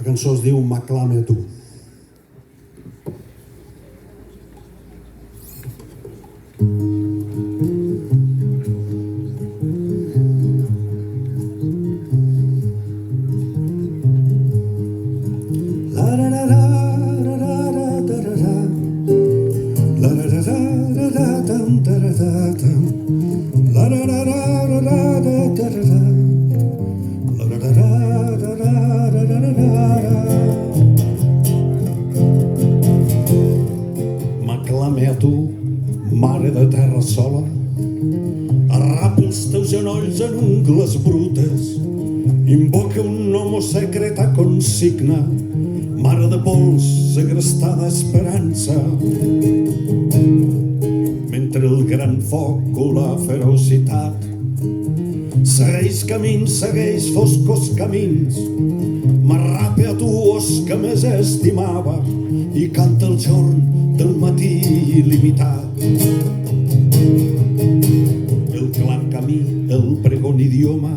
La cançó es diu M'aclame a tu. M'aclame a tu, mare de terra sola, arrapa els teus genolls en ungles brutes, invoca un homo secreta consigna, mare de pols, segrestada esperança. Mentre el gran foc o la ferocitat segueix camins, segueix foscos camins, m'arrape a tu, os que més estimava, i canta el jorn del matí il·limitat. El clar camí, el pregon idioma,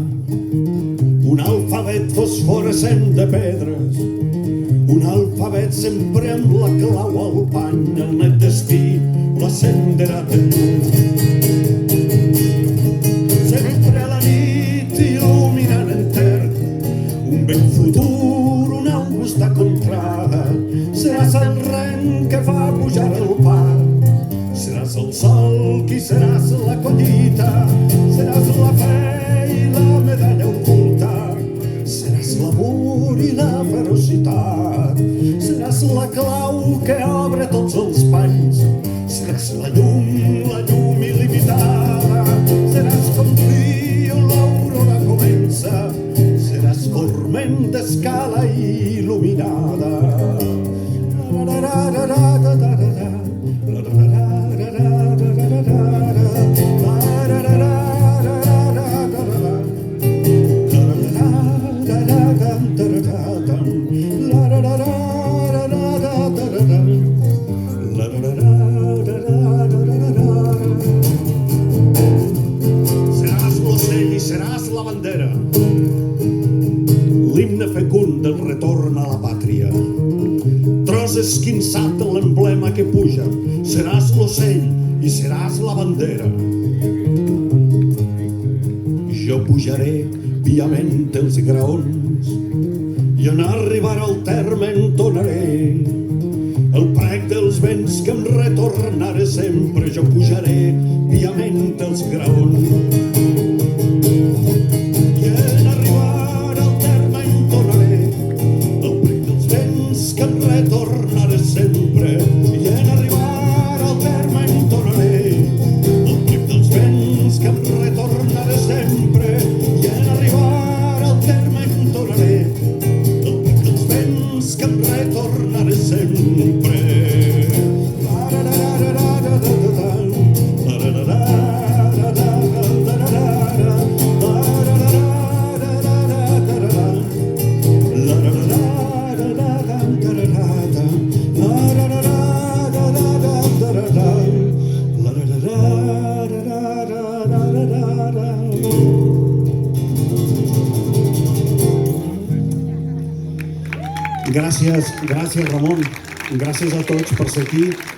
un alfabet fosforescent de pedres, un alfabet sempre amb la clau al pany, el net destí l'acenderà de llum. Sempre a la nit il·luminant enter, un vell futur, una augusta contrada, seràs el ren que fa pujar el pa, seràs el sol qui seràs la collita, seràs la fe i la medalla oculta, seràs l'amor i la ferocitat, seràs la clau que obre tots els panys, seràs la llum il·limitada, seràs com frio l'aurora comença, seràs forment d'escala il·luminada. Seràs l'ocell i seràs la bandera, l'himne fecund del retorn a la pàtria, tros esquinçat en l'emblema que puja, seràs l'ocell i seràs la bandera. Jo pujaré piament els graons i en arribar al terme entonaré el prec dels vents que em retornaré sempre. Jo pujaré piament els graons i en arribar al terme entonaré el prec dels vents que em retornaré sempre. I en arribar al terme entonaré el prec dels vents que em retornaré sempre. I en arribar al terme entonaré el prec dels vents que em retornaré sempre. Gràcies Ramon, gràcies a tots per ser aquí.